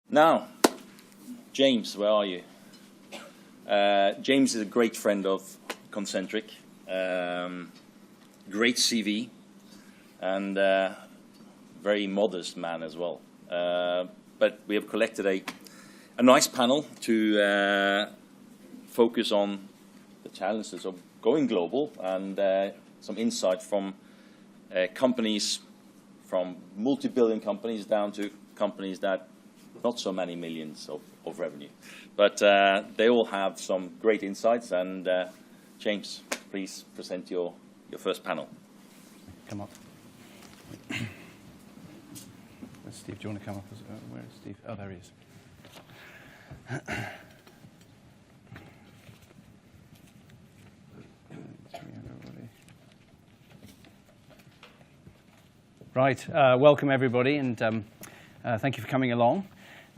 Now, James, where are you? James is a great friend of Concentric, great CV, and very modest man as well. But we have collected a nice panel to focus on the challenges of going global and some insight from companies, from multi-billion companies down to companies that not so many millions of revenue. But they all have some great insights. And James, please present your first panel. Come up. Steve, do you want to come up? Where is Steve? Oh, there he is. Right, welcome everybody, and thank you for coming along.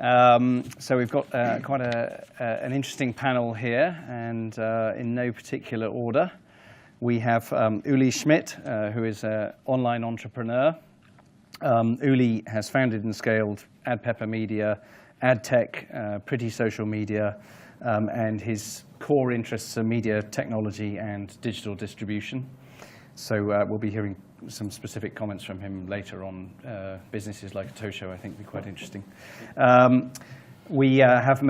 So we've got quite an interesting panel here, and in no particular order. We have Ulrich Schmidt, who is an online entrepreneur. Uli has founded and scaled AdPepper Media, AdTech, PrettySocial Media, and his core interests are media technology and digital distribution. So we'll be hearing some specific comments from him later on businesses like Tosho. I think will be quite interesting. We have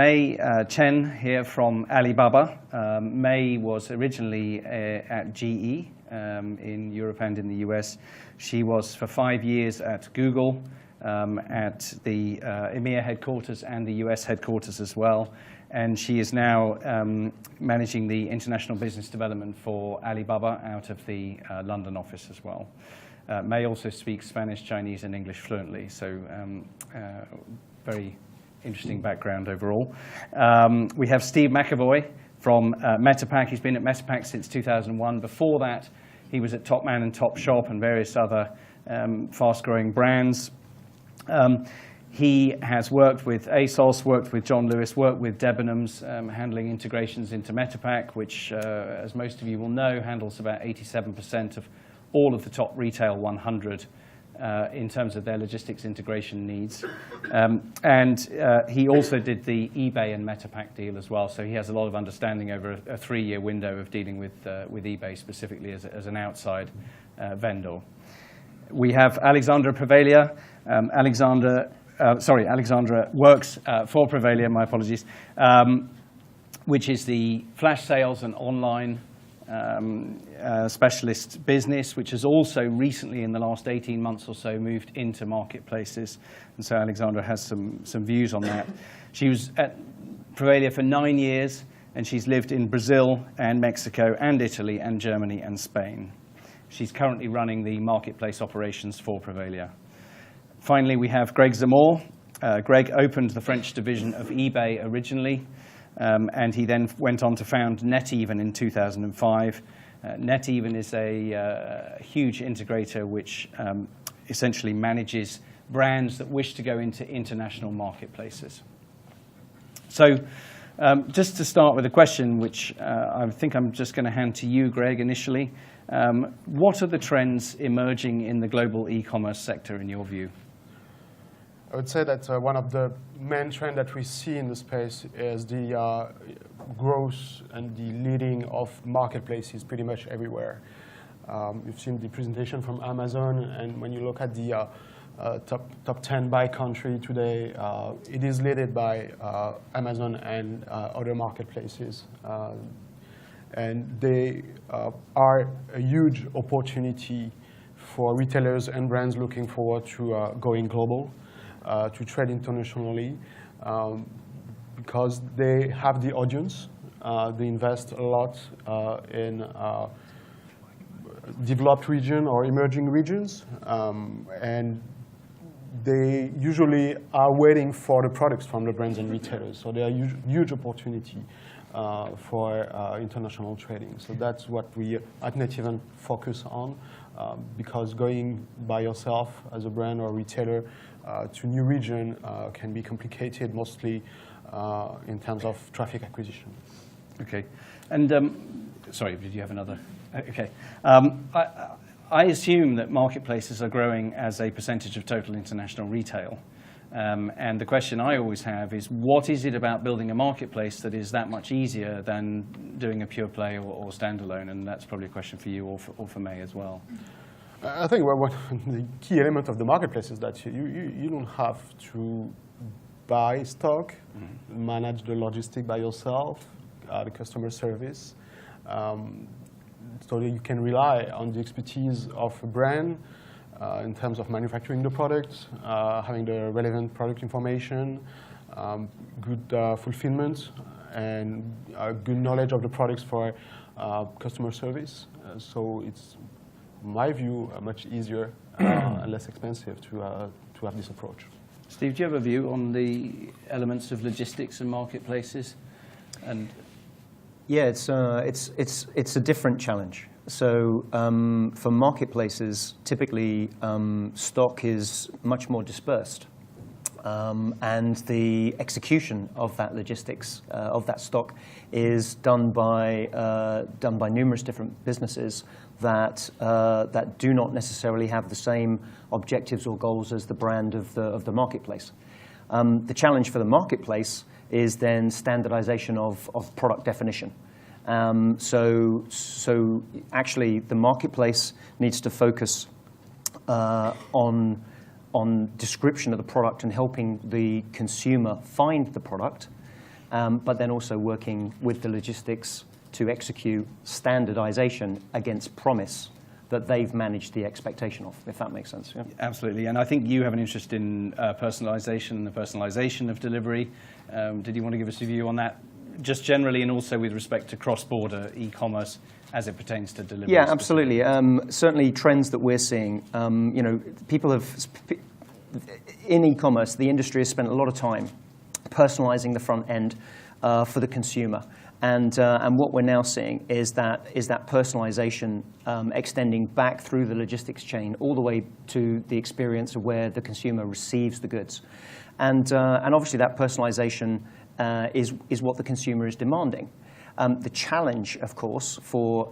Chen here from Alibaba. May was originally at GE in Europe and in the US. She was for 5 years at Google, at the EMEA headquarters and the US headquarters as well. And she is now managing the international business development for Alibaba out of the London office as well. May also speaks Spanish, Chinese, and English fluently, so very interesting background overall. We have Steve McEvoy from Metapack. He's been at Metapack since 2001. Before that, he was at Topman and Topshop and various other fast-growing brands. He has worked with ASOS, worked with John Lewis, worked with Debenhams, handling integrations into Metapack, which, as most of you will know, handles about 87% of all of the top retail 100 in terms of their logistics integration needs. And he also did the eBay and Metapack deal as well, so he has a lot of understanding over a 3-year window of dealing with eBay specifically as an outside vendor. We have Aleksandra Privalia. Aleksandra works for Privalia, my apologies, which is the flash sales and online specialist business, which has also recently, in the last 18 months or so, moved into marketplaces. And so Aleksandra has some views on that. She was at Privalia for 9 years, and she's lived in Brazil and Mexico and Italy and Germany and Spain. She's currently running the marketplace operations for Privalia. Finally, we have Greg Zemor. Greg opened the French division of eBay originally, and he then went on to found Neteven in 2005. Neteven is a huge integrator which essentially manages brands that wish to go into international marketplaces. So just to start with a question, which I think I'm just going to hand to you, Greg, initially. What are the trends emerging in the global e-commerce sector in your view? I would say that one of the main trends that we see in the space is the growth and the leading of marketplaces pretty much everywhere. You've seen the presentation from Amazon, and when you look at the top 10 by country today, it is led by Amazon and other marketplaces. And they are a huge opportunity for retailers and brands looking forward to going global. To trade internationally, because they have the audience. They invest a lot in developed region or emerging regions, and they usually are waiting for the products from the brands and retailers. So they are huge opportunity for international trading. So that's what we at Neteven focus on, because going by yourself as a brand or retailer to new region can be complicated, mostly in terms of traffic acquisition. Okay, and sorry, did you have another? Okay, I assume that marketplaces are growing as a percentage of total international retail. And the question I always have is, what is it about building a marketplace that is that much easier than doing a pure play or standalone? And that's probably a question for you or for May as well. I think one the key element of the marketplace is that you don't have to buy stock, manage the logistic by yourself, the customer service. So you can rely on the expertise of a brand in terms of manufacturing the product, having the relevant product information, good fulfillment, and good knowledge of the products for customer service. So it's, in my view, much easier and less expensive to have this approach. Steve, do you have a view on the elements of logistics and marketplaces? And yeah, it's a different challenge. So for marketplaces, typically stock is much more dispersed, and the execution of that logistics of that stock is done by numerous different businesses that do not necessarily have the same objectives or goals as the brand of the marketplace. The challenge for the marketplace is then standardization of product definition. So actually, the marketplace needs to focus on description of the product and helping the consumer find the product, but then also working with the logistics to execute standardization against promise that they've managed the expectation of, if that makes sense. Yeah? Absolutely, and I think you have an interest in personalization, the personalization of delivery. Did you want to give us a view on that, just generally, and also with respect to cross-border e-commerce as it pertains to delivery? Yeah, absolutely. Certainly, trends that we're seeing. People have in e-commerce. The industry has spent a lot of time personalizing the front end for the consumer, and what we're now seeing is that personalization extending back through the logistics chain all the way to the experience of where the consumer receives the goods, and obviously that personalization is what the consumer is demanding. The challenge, of course, for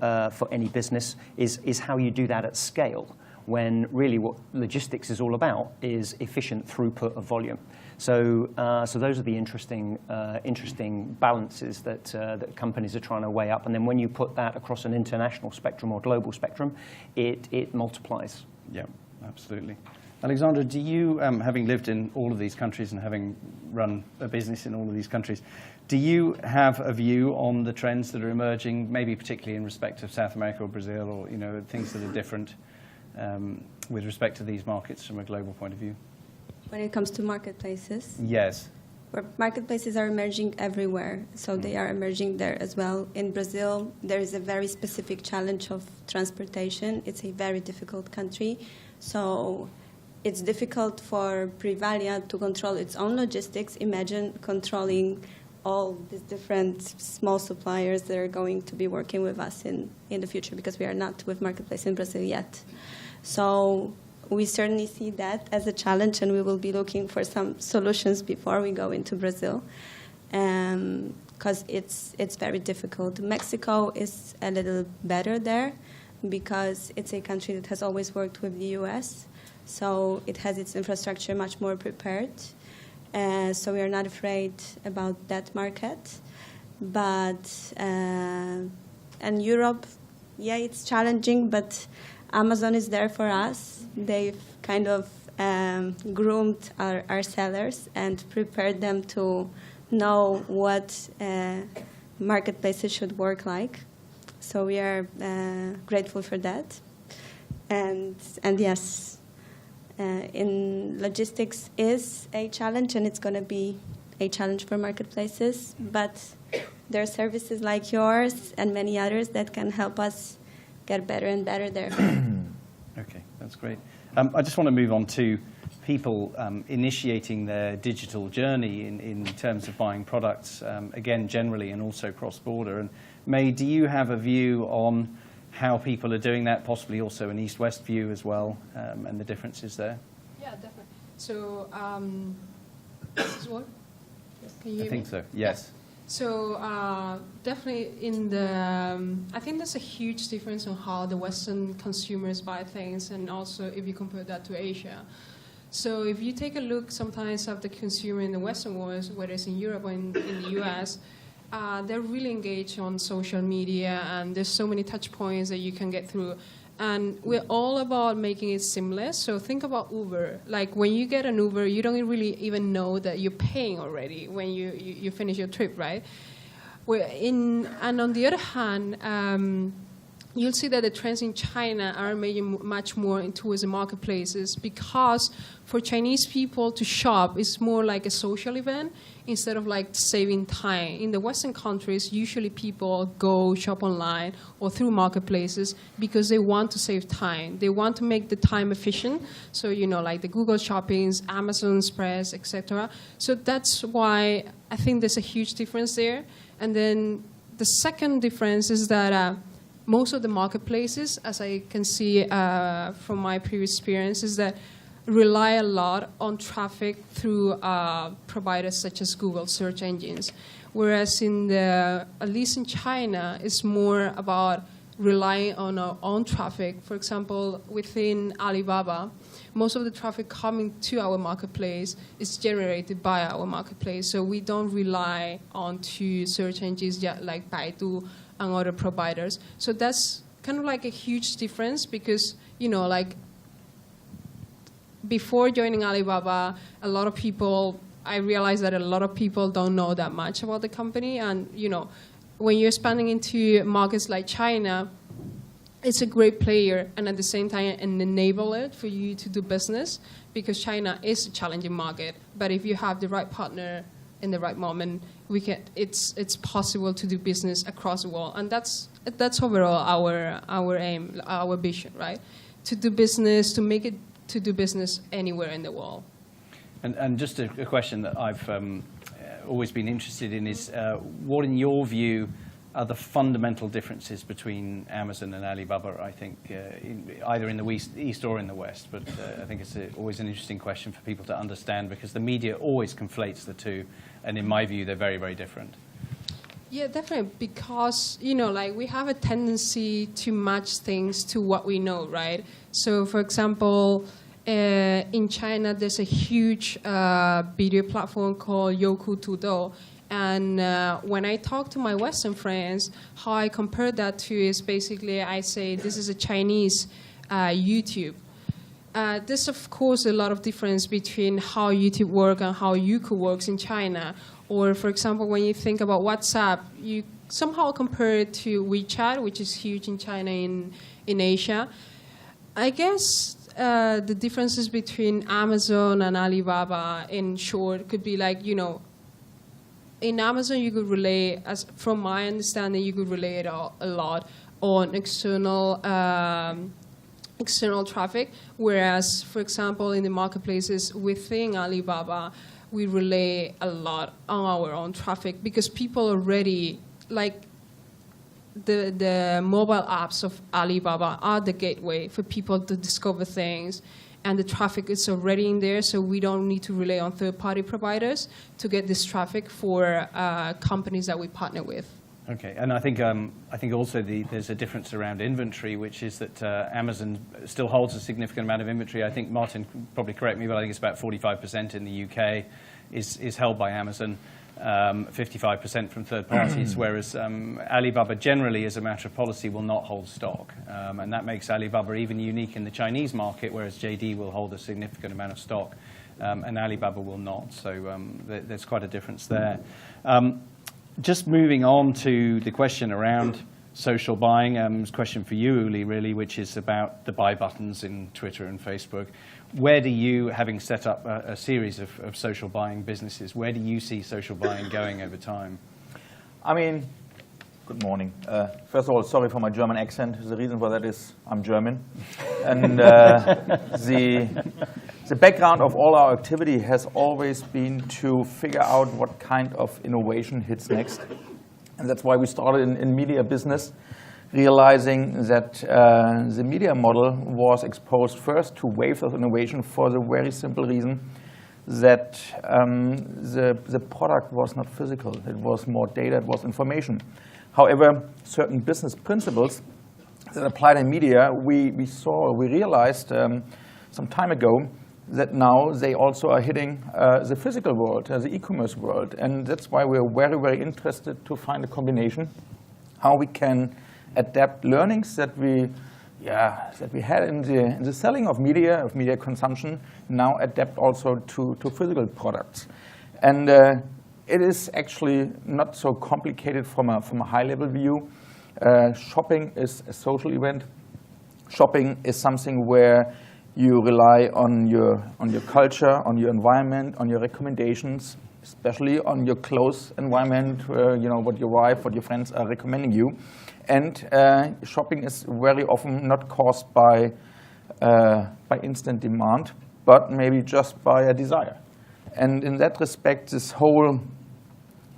any business is how you do that at scale, when really what logistics is all about is efficient throughput of volume. So those are the interesting balances that companies are trying to weigh up. And then when you put that across an international spectrum or global spectrum, it multiplies. Yeah, absolutely. Aleksandra, do you, having lived in all of these countries and having run a business in all of these countries, do you have a view on the trends that are emerging, maybe particularly in respect of South America or Brazil, or things that are different with respect to these markets from a global point of view? When it comes to marketplaces? Yes. Marketplaces are emerging everywhere, so they are emerging there as well. In Brazil, there is a very specific challenge of transportation. It's a very difficult country, so it's difficult for Privalia to control its own logistics. Imagine controlling all these different small suppliers that are going to be working with us in the future, because we are not with Marketplace in Brazil yet. So we certainly see that as a challenge, and we will be looking for some solutions before we go into Brazil, because it's very difficult. Mexico is a little better there because it's a country that has always worked with the U.S., so it has its infrastructure much more prepared. So we are not afraid about that market. But and Europe, yeah, it's challenging, but Amazon is there for us. They've kind of groomed our sellers and prepared them to know what marketplaces should work like. So we are grateful for that. And yes, in logistics is a challenge, and it's going to be a challenge for marketplaces. But there are services like yours and many others that can help us get better and better there. Okay, that's great. I just want to move on to people initiating their digital journey in terms of buying products, again, generally, and also cross-border. And May, do you have a view on how people are doing that, possibly also an East-West view as well, and the differences there? Yeah, definitely. So, this is what? Can you hear me? I think so, yes. So definitely I think there's a huge difference on how the Western consumers buy things, and also if you compare that to Asia. So if you take a look sometimes of the consumer in the Western world, whether it's in Europe or in the US, they're really engaged on social media, and there's so many touch points that you can get through. And we're all about making it seamless. So think about Uber. Like when you get an Uber, you don't really even know that you're paying already when you finish your trip, right? And on the other hand, you'll see that the trends in China are moving much more towards the marketplaces, because for Chinese people to shop is more like a social event instead of like saving time. In the Western countries, usually people go shop online or through marketplaces because they want to save time. They want to make the time efficient. So, like the Google Shoppings, Amazon Express, etc. So that's why I think there's a huge difference there. And then the second difference is that most of the marketplaces, as I can see from my previous experience, is that rely a lot on traffic through providers such as Google search engines. Whereas at least in China, it's more about relying on our own traffic. For example, within Alibaba, most of the traffic coming to our marketplace is generated by our marketplace. So we don't rely on search engines like Baidu and other providers. So that's kind of like a huge difference, because, like before joining Alibaba, I realized that a lot of people don't know that much about the company. And, when you're expanding into markets like China, it's a great player, and at the same time an enabler for you to do business, because China is a challenging market. But if you have the right partner in the right moment, it's possible to do business across the world. And that's overall our aim, our vision, right? To do business, to do business anywhere in the world. And just a question that I've always been interested in is, what in your view are the fundamental differences between Amazon and Alibaba, I think, either in the East or in the West? But I think it's always an interesting question for people to understand, because the media always conflates the two, and in my view, they're very, very different. Yeah, definitely, because, like we have a tendency to match things to what we know, right? So, for example, in China, there's a huge video platform called Youku Tudou. And when I talk to my Western friends, how I compare that to is basically I say this is a Chinese YouTube. There's, of course, a lot of difference between how YouTube works and how Youku works in China. Or, for example, when you think about WhatsApp, you somehow compare it to WeChat, which is huge in China, in Asia. I guess the differences between Amazon and Alibaba, in short, could be like, in Amazon, you could rely, from my understanding, you could rely a lot on external traffic, whereas, for example, in the marketplaces within Alibaba, we rely a lot on our own traffic, because people already, like the mobile apps of Alibaba are the gateway for people to discover things. And the traffic is already in there, so we don't need to rely on third-party providers to get this traffic for companies that we partner with. Okay, and I think also there's a difference around inventory, which is that Amazon still holds a significant amount of inventory. I think Martin can probably correct me, but I think it's about 45% in the UK is held by Amazon, 55% from third parties, whereas Alibaba generally, as a matter of policy, will not hold stock. And that makes Alibaba even unique in the Chinese market, whereas JD will hold a significant amount of stock, and Alibaba will not. So there's quite a difference there. Just moving on to the question around social buying, it's a question for you, Uli, really, which is about the buy buttons in Twitter and Facebook. Where do you, having set up a series of social buying businesses, where do you see social buying going over time? I mean, good morning. First of all, sorry for my German accent. The reason for that is I'm German. And the background of all our activity has always been to figure out what kind of innovation hits next. And that's why we started in media business, realizing that the media model was exposed first to waves of innovation for the very simple reason that the product was not physical. It was more data, it was information. However, certain business principles that applied in media, we realized some time ago that now they also are hitting the physical world, the e-commerce world. And that's why we're very, very interested to find a combination, how we can adapt learnings that we had in the selling of media consumption, now adapt also to physical products. And it is actually not so complicated from a high-level view. Shopping is a social event. Shopping is something where you rely on your culture, on your environment, on your recommendations, especially on your close environment, what your wife, what your friends are recommending you. And shopping is very often not caused by instant demand, but maybe just by a desire. And in that respect, this whole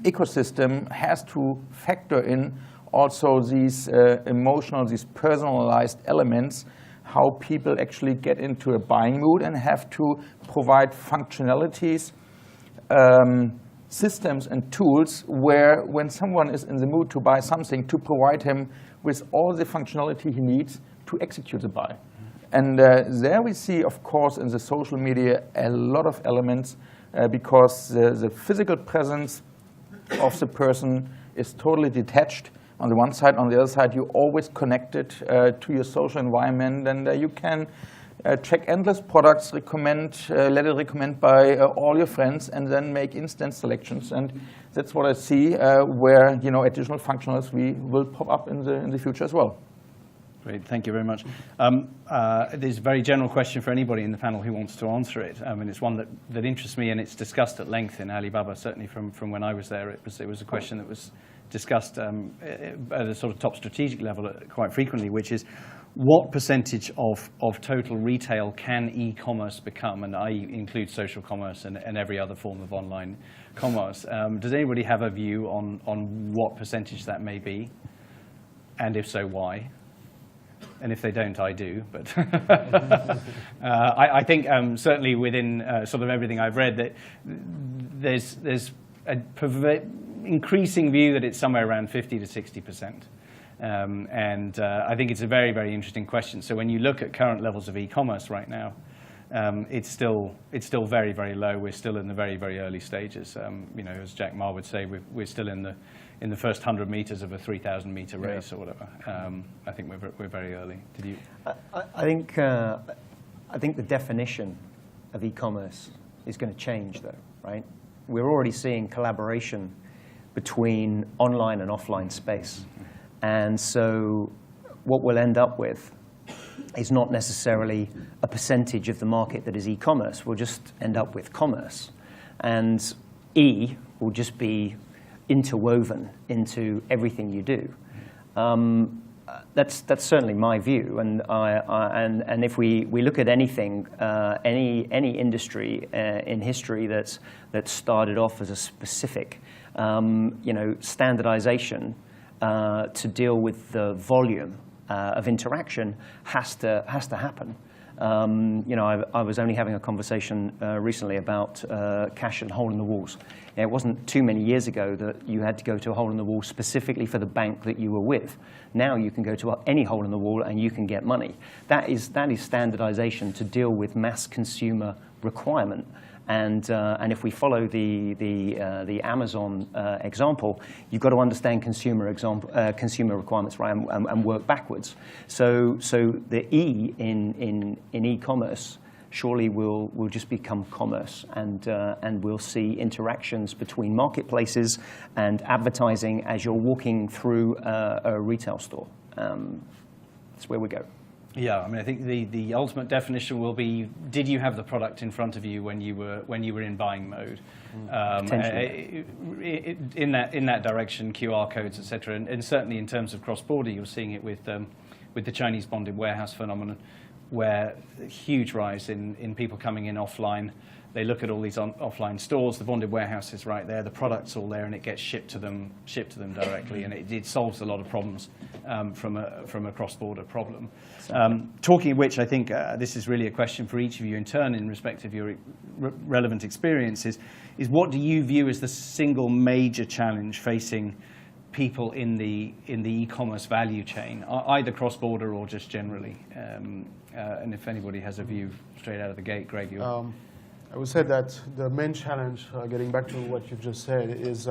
ecosystem has to factor in also these emotional, these personalized elements, how people actually get into a buying mood and have to provide functionalities, systems and tools where when someone is in the mood to buy something, to provide him with all the functionality he needs to execute the buy. And there we see, of course, in the social media a lot of elements because the physical presence of the person is totally detached on the one side. On the other side, you're always connected to your social environment, and you can check endless products, let it recommend by all your friends, and then make instant selections. And that's what I see where additional functionals will pop up in the future as well. Great, thank you very much. There's a very general question for anybody in the panel who wants to answer it. I mean, it's one that interests me, and it's discussed at length in Alibaba, certainly from when I was there. It was a question that was discussed at a sort of top strategic level quite frequently, which is what percentage of total retail can e-commerce become? And I include social commerce and every other form of online commerce. Does anybody have a view on what percentage that may be? And if so, why? And if they don't, I do. But I think certainly within sort of everything I've read, that there's a increasing view that it's somewhere around 50 to 60%. And I think it's a very, very interesting question. So when you look at current levels of e-commerce right now, it's still very, very low. We're still in the very, very early stages. As Jack Ma would say, we're still in the first 100 meters of a 3,000-meter race or whatever. I think we're very early. Did you? I think the definition of e-commerce is going to change, though, right? We're already seeing collaboration between online and offline space. And so what we'll end up with is not necessarily a percentage of the market that is e-commerce. We'll just end up with commerce. And E will just be interwoven into everything you do. That's certainly my view. And if we look at anything, any industry in history that started off as a specific standardization to deal with the volume of interaction has to happen. I was only having a conversation recently about cash and hole in the walls. It wasn't too many years ago that you had to go to a hole in the wall specifically for the bank that you were with. Now you can go to any hole in the wall and you can get money. That is standardization to deal with mass consumer requirement. And if we follow the Amazon example, you've got to understand consumer requirements, right, and work backwards. So the E in e-commerce surely will just become commerce, and we'll see interactions between marketplaces and advertising as you're walking through a retail store. That's where we go. Yeah, I mean, I think the ultimate definition will be: did you have the product in front of you when you were in buying mode? In that direction, QR codes, etc. And certainly in terms of cross-border, you're seeing it with the Chinese bonded warehouse phenomenon, where a huge rise in people coming in offline. They look at all these offline stores. The bonded warehouse is right there. The product's all there, and it gets shipped to them directly, and it solves a lot of problems from a cross-border problem. Talking of which, I think this is really a question for each of you in turn, in respect of your relevant experiences. Is what do you view as the single major challenge facing people in the e-commerce value chain, either cross-border or just generally? And if anybody has a view straight out of the gate, Greg, you. I would say that the main challenge, getting back to what you've just said, is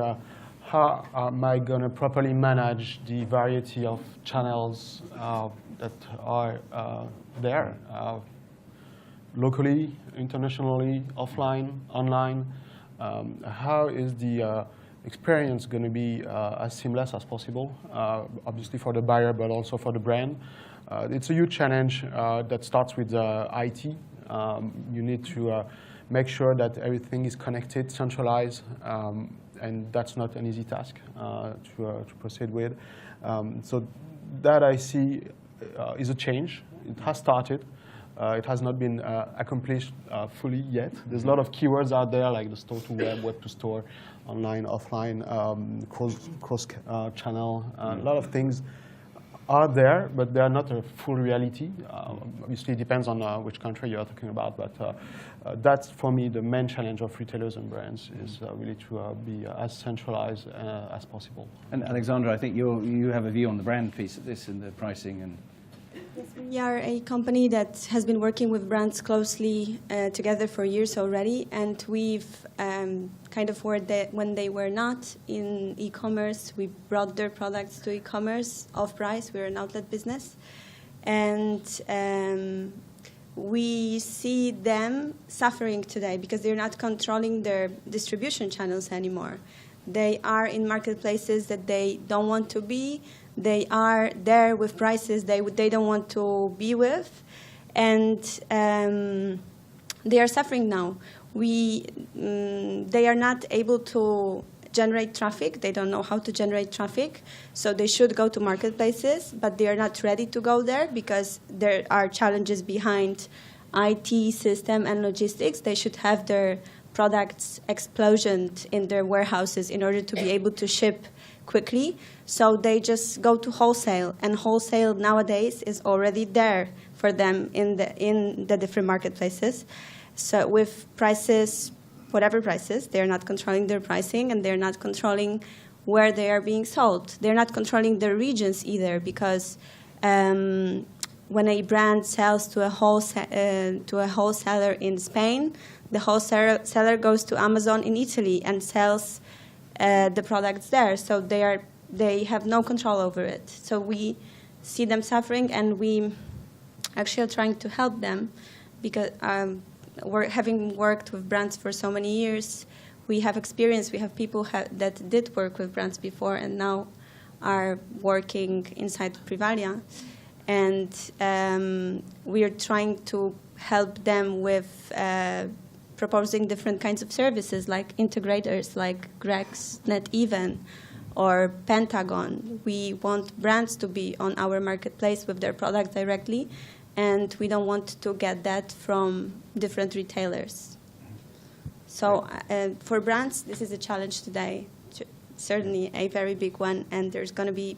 how am I going to properly manage the variety of channels that are there, locally, internationally, offline, online. How is the experience going to be as seamless as possible, obviously for the buyer, but also for the brand? It's a huge challenge that starts with IT. You need to make sure that everything is connected, centralized, and that's not an easy task to proceed with. So that I see is a change. It has started. It has not been accomplished fully yet. There's a lot of keywords out there, like the store to web, web to store, online, offline, cross channel. A lot of things are there, but they are not a full reality. Obviously, it depends on which country you are talking about, but that's, for me, the main challenge of retailers and brands is really to be as centralized as possible. And Aleksandra, I think you have a view on the brand piece of this and the pricing. And yes, we are a company that has been working with brands closely together for years already, and we've kind of when they were not in e-commerce, we brought their products to e-commerce off-price. We're an outlet business, and we see them suffering today because they're not controlling their distribution channels anymore. They are in marketplaces that they don't want to be. They are there with prices they don't want to be with, and they are suffering now. They are not able to generate traffic. They don't know how to generate traffic, so they should go to marketplaces, but they are not ready to go there because there are challenges behind IT system and logistics. They should have their products explosioned in their warehouses in order to be able to ship quickly. So they just go to wholesale, and wholesale nowadays is already there for them in the different marketplaces. So with prices, whatever prices, they're not controlling their pricing, and they're not controlling where they are being sold. They're not controlling their regions either, because when a brand sells to a wholesaler in Spain, the wholesaler goes to Amazon in Italy and sells the products there. So they have no control over it. So we see them suffering, and we actually are trying to help them because having worked with brands for so many years, we have experience. We have people that did work with brands before and now are working inside Privalia. And we are trying to help them with proposing different kinds of services, like integrators, like Greg's Neteven or Pentagon. We want brands to be on our marketplace with their product directly, and we don't want to get that from different retailers. So for brands, this is a challenge today, certainly a very big one, and there's going to be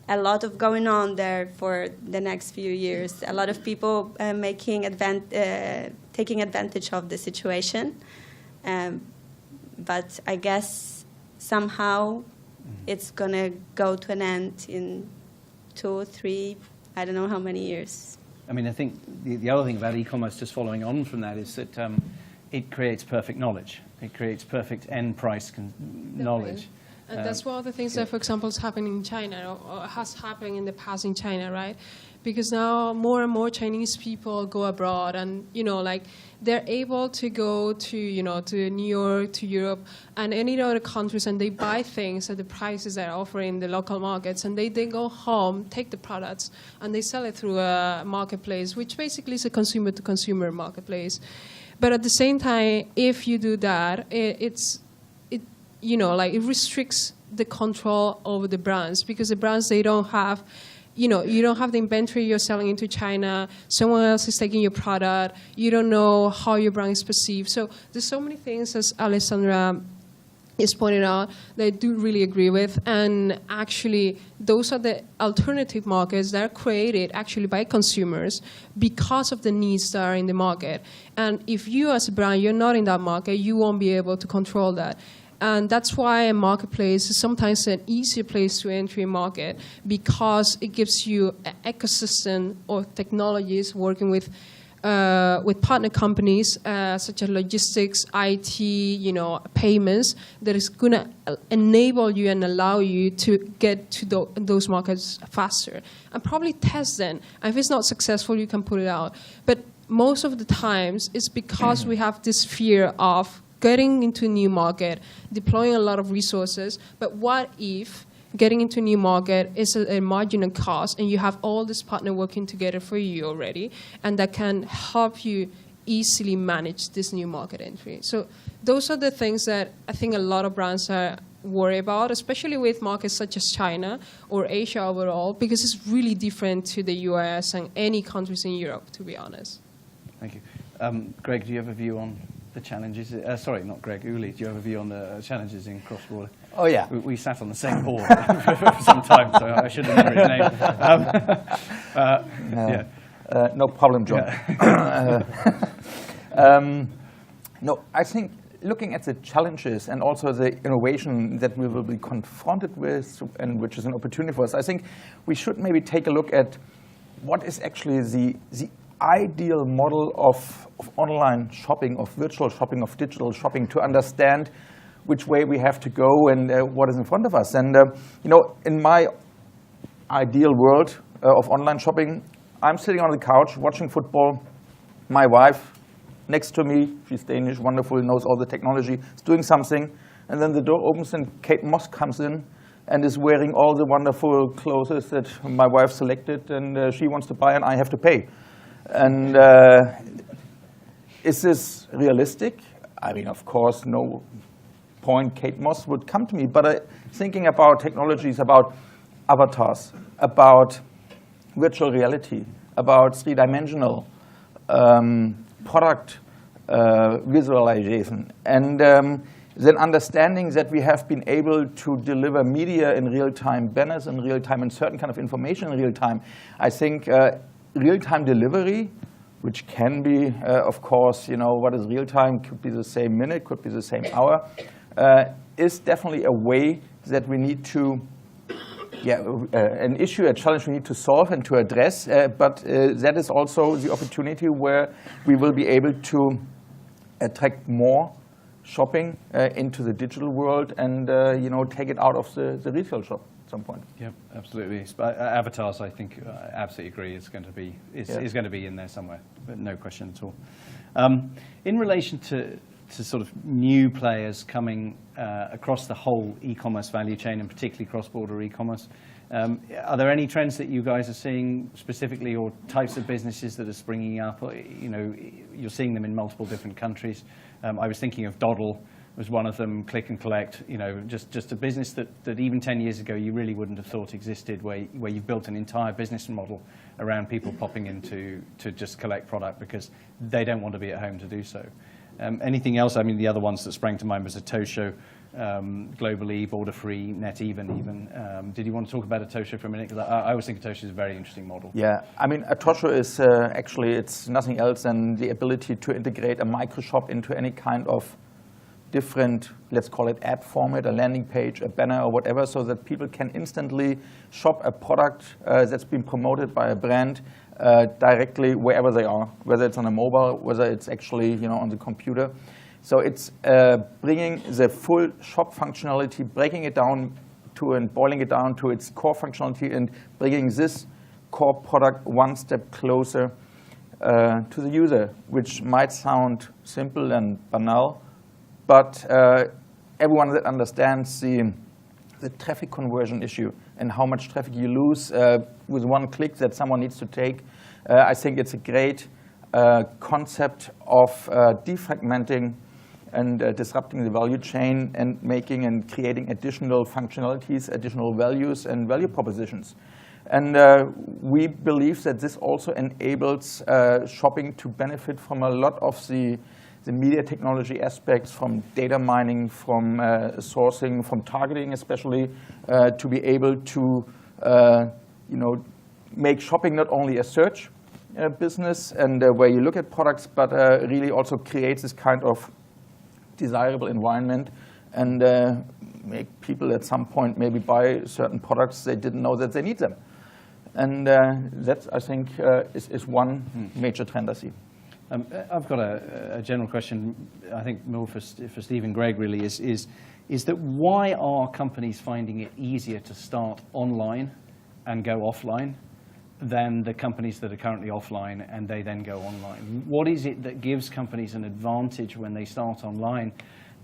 a lot of going on there for the next few years. A lot of people taking advantage of the situation. But I guess somehow it's going to go to an end in 2, 3, I don't know how many years. I mean, I think the other thing about e-commerce, just following on from that, is that it creates perfect knowledge. It creates perfect end price knowledge. And that's one of the things that, for example, is happening in China, or has happened in the past in China, right? Because now more and more Chinese people go abroad, and they're able to go to to New York, to Europe, and any other countries, and they buy things at the prices they're offering in the local markets, and they go home, take the products, and they sell it through a marketplace, which basically is a consumer-to-consumer marketplace. But at the same time, if you do that, it restricts the control over the brands, because the brands, they don't have, you don't have the inventory you're selling into China. Someone else is taking your product. You don't know how your brand is perceived. So there's so many things, as Aleksandra is pointed out, that I do really agree with. And actually, those are the alternative markets that are created actually by consumers because of the needs that are in the market. And if you as a brand, you're not in that market, you won't be able to control that. And that's why a marketplace is sometimes an easier place to enter a market, because it gives you an ecosystem of technologies working with partner companies such as logistics, IT, payments, that is going to enable you and allow you to get to those markets faster. And probably test them. And if it's not successful, you can put it out. But most of the times, it's because we have this fear of getting into a new market, deploying a lot of resources. But what if getting into a new market is a marginal cost, and you have all this partner working together for you already, and that can help you easily manage this new market entry? So those are the things that I think a lot of brands are worried about, especially with markets such as China or Asia overall, because it's really different to the US and any countries in Europe, to be honest. Thank you. Greg, do you have a view on the challenges? Sorry, not Greg, Uli, do you have a view on the challenges in cross-border? Oh, yeah. We sat on the same board for some time, so I should remember his name. No problem, John. No, I think looking at the challenges and also the innovation that we will be confronted with, and which is an opportunity for us, I think we should maybe take a look at what is actually the ideal model of online shopping, of virtual shopping, of digital shopping, to understand which way we have to go and what is in front of us. And in my ideal world of online shopping, I'm sitting on the couch watching football. My wife next to me, she's Danish, wonderful, knows all the technology, is doing something, and then the door opens and Kate Moss comes in and is wearing all the wonderful clothes that my wife selected, and she wants to buy and I have to pay. And is this realistic? I mean, of course, no point Kate Moss would come to me, but thinking about technologies, about avatars, about virtual reality, about three-dimensional product visualization, and then understanding that we have been able to deliver media in real time, banners in real time, and certain kind of information in real time. I think real-time delivery, which can be, of course, what is real-time, could be the same minute, could be the same hour, is definitely a way that we need to, an issue, a challenge we need to solve and to address, but that is also the opportunity where we will be able to attract more shopping into the digital world and, take it out of the retail shop. Some point. Yeah, absolutely. Avatars, I think, absolutely agree. It's going to be going to be in there somewhere, but no question at all. In relation to sort of new players coming across the whole e-commerce value chain, and particularly cross-border e-commerce, are there any trends that you guys are seeing specifically, or types of businesses that are springing up? You're seeing them in multiple different countries. I was thinking of Doddle was one of them, click and collect, just a business that even 10 years ago you really wouldn't have thought existed, where you've built an entire business model around people popping in to just collect product because they don't want to be at home to do so. Anything else? I mean, the other ones that sprang to mind was Atosho, globally, border-free, Neteven even. Did you want to talk about Atosho for a minute? Because I always think Atosho is a very interesting model. Yeah, I mean, Atosho is actually, it's nothing else than the ability to integrate a micro shop into any kind of different, let's call it app format, a landing page, a banner, or whatever, so that people can instantly shop a product that's been promoted by a brand directly wherever they are, whether it's on a mobile, whether it's actually on the computer. So it's bringing the full shop functionality, breaking it down to and boiling it down to its core functionality, and bringing this core product one step closer to the user, which might sound simple and banal, but everyone that understands the traffic conversion issue and how much traffic you lose with one click that someone needs to take, I think it's a great concept of defragmenting and disrupting the value chain and making and creating additional functionalities, additional values, and value propositions. And we believe that this also enables shopping to benefit from a lot of the media technology aspects, from data mining, from sourcing, from targeting especially, to be able to make shopping not only a search business and where you look at products, but really also creates this kind of desirable environment and make people at some point maybe buy certain products they didn't know that they need them. And that, I think, is one major trend I see. I've got a general question, I think more for Steve and Greg really, is that why are companies finding it easier to start online and go offline than the companies that are currently offline and they then go online? What is it that gives companies an advantage when they start online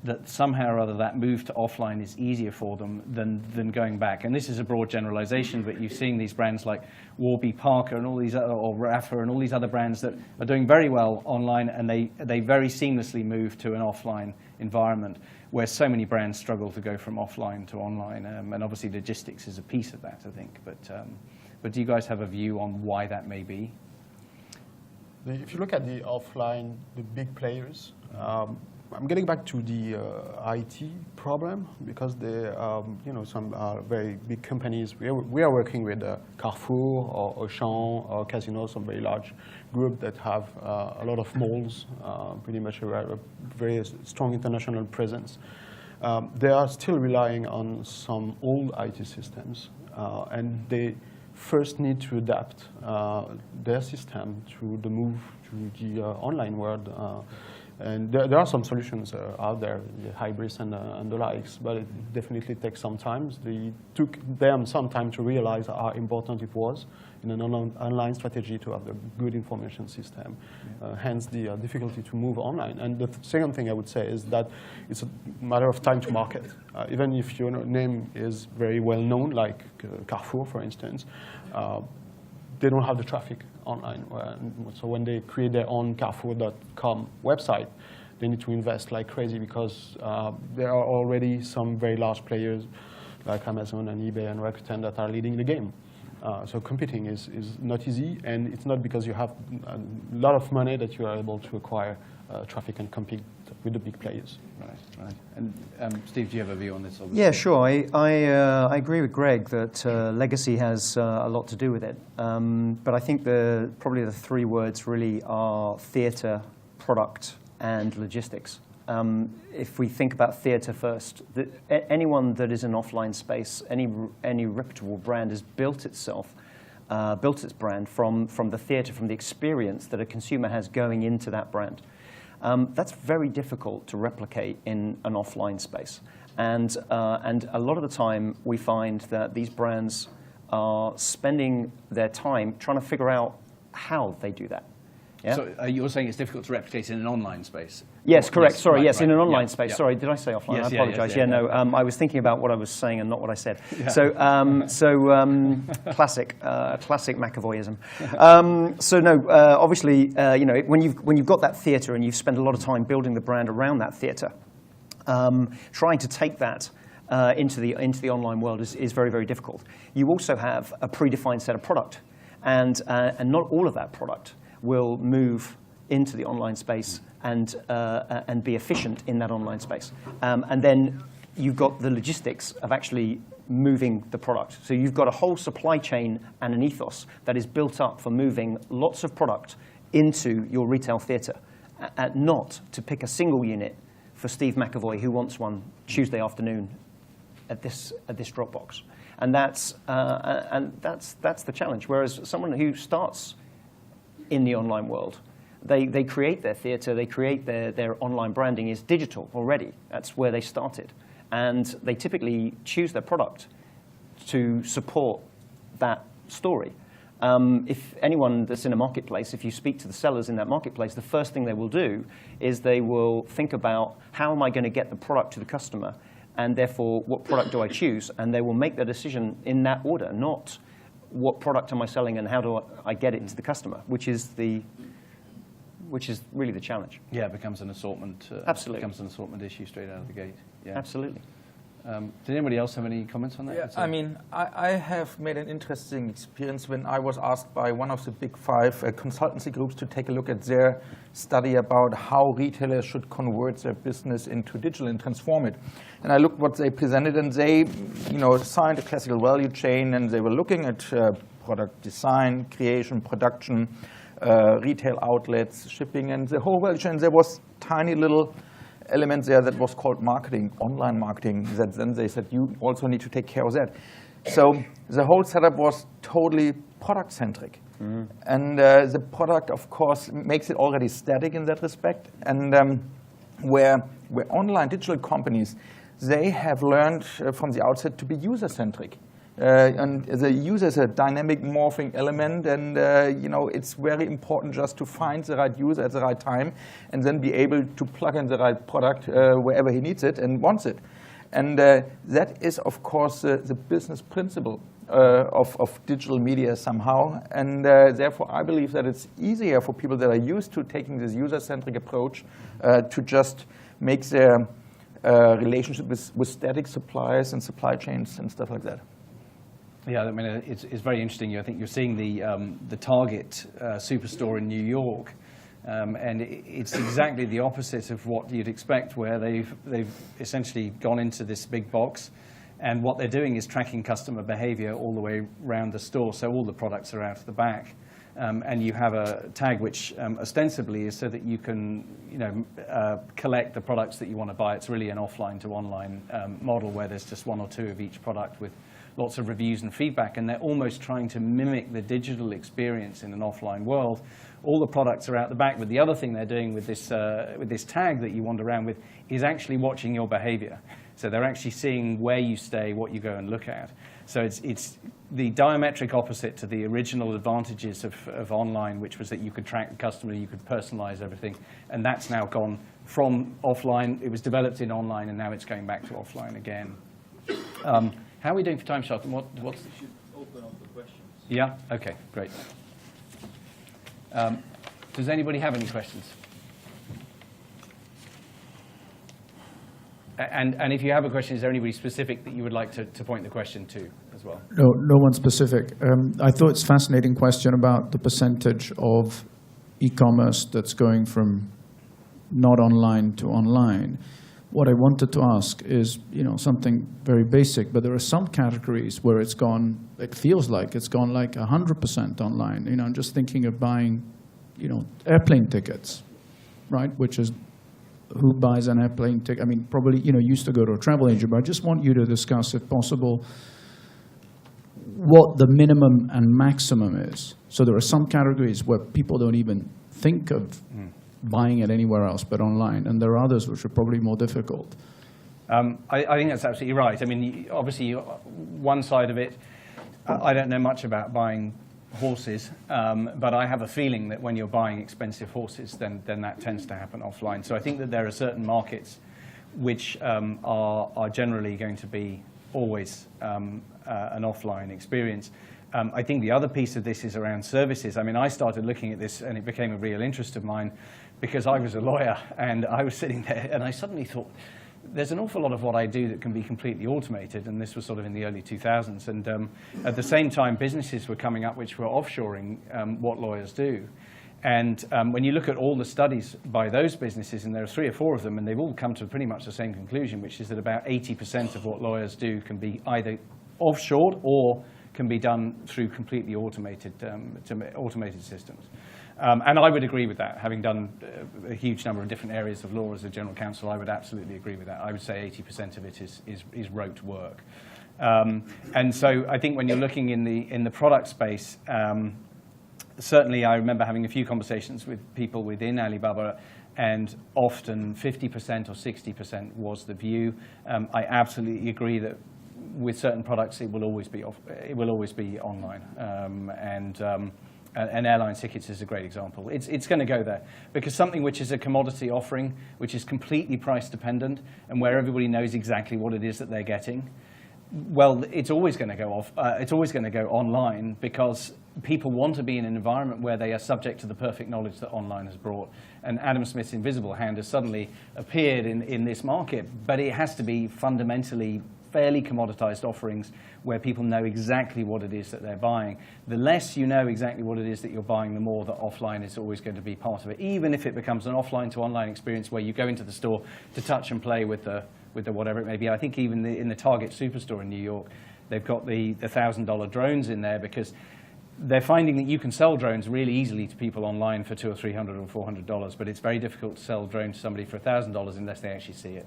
that somehow or other that move to offline is easier for them than going back? And this is a broad generalization, but you've seen these brands like Warby Parker and all these other, or Rafa and all these other brands that are doing very well online, and they very seamlessly move to an offline environment, where so many brands struggle to go from offline to online. And obviously logistics is a piece of that, I think. But do you guys have a view on why that may be? If you look at the offline, the big players, I'm getting back to the IT problem, because some very big companies. We are working with Carrefour or Auchan or Casino, some very large group that have a lot of malls, pretty much a very strong international presence. They are still relying on some old IT systems, and they first need to adapt their system to the move to the online world. And there are some solutions out there, the hybrids and the likes, but it definitely takes some time. It took them some time to realize how important it was in an online strategy to have a good information system, hence the difficulty to move online. And the second thing I would say is that it's a matter of time to market. Even if your name is very well known, like Carrefour, for instance, they don't have the traffic online. So when they create their own Carrefour.com website, they need to invest like crazy, because there are already some very large players like Amazon and eBay and Rakuten that are leading the game. So competing is not easy, and it's not because you have a lot of money that you are able to acquire traffic and compete with the big players. Right. And Steve, do you have a view on this? Yeah, sure. I agree with Greg that legacy has a lot to do with it. But I think probably the three words really are theatre, product, and logistics. If we think about theatre first, anyone that is in offline space, any reputable brand has built its brand from the theatre, from the experience that a consumer has going into that brand. That's very difficult to replicate in an offline space. And a lot of the time, we find that these brands are spending their time trying to figure out how they do that. Yeah? So you're saying it's difficult to replicate in an online space? Yes, correct. Yes, sorry, right, yes, right. in an online Yeah, space. yeah. Sorry, did I say offline? Yes, I apologize. no. I was thinking about what I was saying and not what I said. Yeah. So classic McEvoyism. Obviously, when you've got that theatre and you've spent a lot of time building the brand around that theatre, trying to take that into the online world is very, very difficult. You also have a predefined set of product, and not all of that product will move into the online space and be efficient in that online space. And then you've got the logistics of actually moving the product. So you've got a whole supply chain and an ethos that is built up for moving lots of product into your retail theatre, not to pick a single unit for Steve McEvoy who wants one Tuesday afternoon at this Dropbox. And that's the challenge. Whereas someone who starts in the online world, they create their theatre, they create their online branding is digital already. That's where they started. And they typically choose their product to support that story. If anyone that's in a marketplace, if you speak to the sellers in that marketplace, the first thing they will do is they will think about, how am I going to get the product to the customer? And therefore, what product do I choose? And they will make their decision in that order, not what product am I selling and how do I get it to the customer, which is really the challenge. Yeah, it becomes an assortment. Absolutely. Becomes an assortment issue straight out of the gate. Yeah. Absolutely. Did anybody else have any comments on that? Yeah, I mean, I have made an interesting experience when I was asked by one of the big 5 consultancy groups to take a look at their study about how retailers should convert their business into digital and transform it. And I looked what they presented, and they, signed a classical value chain, and they were looking at product design, creation, production, retail outlets, shipping, and the whole value chain. There was tiny little element there that was called marketing, online marketing, that then they said, you also need to take care of that. So the whole setup was totally product-centric. And the product, of course, makes it already static in that respect. And where online digital companies, they have learned from the outset to be user-centric. And the user is a dynamic morphing element, and it's very important just to find the right user at the right time and then be able to plug in the right product wherever he needs it and wants it. And that is, of course, the business principle of digital media somehow. And therefore, I believe that it's easier for people that are used to taking this user-centric approach to just make their relationship with static suppliers and supply chains and stuff like that. Yeah, I mean, it's very interesting. I think you're seeing the Target superstore in New York, and it's exactly the opposite of what you'd expect, where they've essentially gone into this big box, and what they're doing is tracking customer behavior all the way around the store. So all the products are out the back, and you have a tag which ostensibly is so that you can, collect the products that you want to buy. It's really an offline to online model where there's just one or two of each product with lots of reviews and feedback, and they're almost trying to mimic the digital experience in an offline world. All the products are out the back, but the other thing they're doing with this tag that you wander around with is actually watching your behavior. So they're actually seeing where you stay, what you go and look at. So it's the diametric opposite to the original advantages of online, which was that you could track the customer, you could personalize everything, and that's now gone from offline. It was developed in online, and now it's going back to offline again. How are we doing for time, Charlton? What's We should open up the questions. Yeah? Okay, great. Does anybody have any questions? And if you have a question, is there anybody specific that you would like to point the question to as well? No one specific. I thought it's a fascinating question about the percentage of e-commerce that's going from not online to online. What I wanted to ask is, something very basic, but there are some categories where it's gone, it feels like it's gone like 100% online. I'm just thinking of buying, airplane tickets, right? Which is, who buys an airplane ticket? I mean, probably, used to go to a travel agent, but I just want you to discuss, if possible, what the minimum and maximum is. So there are some categories where people don't even think of buying it anywhere else but online, and there are others which are probably more difficult. I think that's absolutely right. I mean, obviously, one side of it, I don't know much about buying horses, but I have a feeling that when you're buying expensive horses, then that tends to happen offline. So I think that there are certain markets which are generally going to be always an offline experience. I think the other piece of this is around services. I mean, I started looking at this, and it became a real interest of mine because I was a lawyer, and I was sitting there, and I suddenly thought, there's an awful lot of what I do that can be completely automated, and this was sort of in the early 2000s. And at the same time, businesses were coming up which were offshoring what lawyers do. And when you look at all the studies by those businesses, and there are 3 or 4 of them, and they've all come to pretty much the same conclusion, which is that about 80% of what lawyers do can be either offshored or can be done through completely automated systems. And I would agree with that. Having done a huge number of different areas of law as a general counsel, I would absolutely agree with that. I would say 80% of it is rote work. And so I think when you're looking in the product space, certainly I remember having a few conversations with people within Alibaba, and often 50% or 60% was the view. I absolutely agree that with certain products, it will always be online, and airline tickets is a great example. It's going to go there because something which is a commodity offering, which is completely price dependent, and where everybody knows exactly what it is that they're getting, well, it's always going to go off. It's always going to go online because people want to be in an environment where they are subject to the perfect knowledge that online has brought. And Adam Smith's invisible hand has suddenly appeared in this market, but it has to be fundamentally fairly commoditized offerings where people know exactly what it is that they're buying. The less you know exactly what it is that you're buying, the more that offline is always going to be part of it, even if it becomes an offline to online experience where you go into the store to touch and play with the whatever it may be. I think even in the Target superstore in New York, they've got the $1,000 drones in there because they're finding that you can sell drones really easily to people online for $200 or $300 or $400, but it's very difficult to sell a drone to somebody for $1,000 unless they actually see it.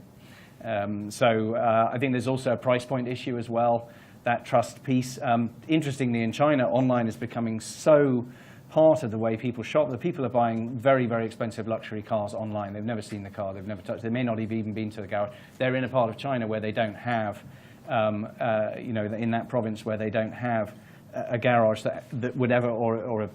So I think there's also a price point issue as well, that trust piece. Interestingly, in China, online is becoming so part of the way people shop that people are buying very, very expensive luxury cars online. They've never seen the car, they've never touched it, they may not have even been to the garage. They're in a part of China where they don't have, you know, in that province where they don't have a garage that would ever, or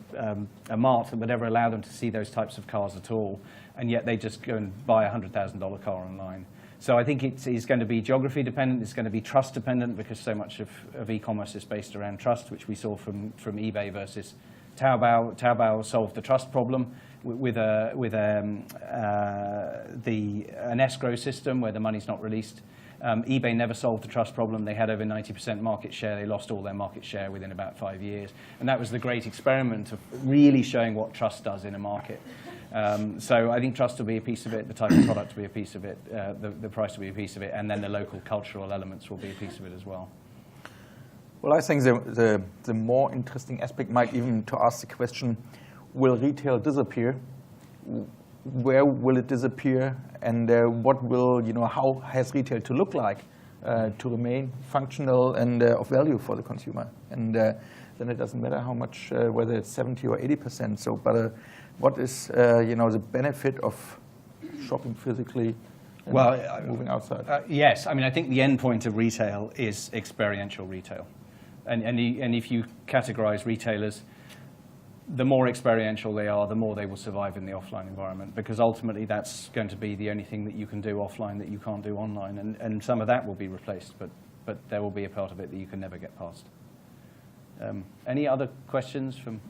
a mart that would ever allow them to see those types of cars at all, and yet they just go and buy a $100,000 car online. So I think it's going to be geography dependent, it's going to be trust dependent, because so much of e-commerce is based around trust, which we saw from eBay versus Taobao. Taobao solved the trust problem with an escrow system where the money's not released. eBay never solved the trust problem. They had over 90% market share. They lost all their market share within about 5 years. And that was the great experiment of really showing what trust does in a market. So I think trust will be a piece of it, the type of product will be a piece of it, the price will be a piece of it, and then the local cultural elements will be a piece of it as well. Well, I think the more interesting aspect might even to ask the question, will retail disappear? Where will it disappear? And what will, you know, how has retail to look like to remain functional and of value for the consumer? And then it doesn't matter how much, whether it's 70 or 80%. So, but what is, you know, the benefit of shopping physically? Well, moving outside. Yes, I mean, I think the end point of retail is experiential retail. And if you categorize retailers, the more experiential they are, the more they will survive in the offline environment, because ultimately that's going to be the only thing that you can do offline that you can't do online. And some of that will be replaced, but there will be a part of it that you can never get past. Any other questions from?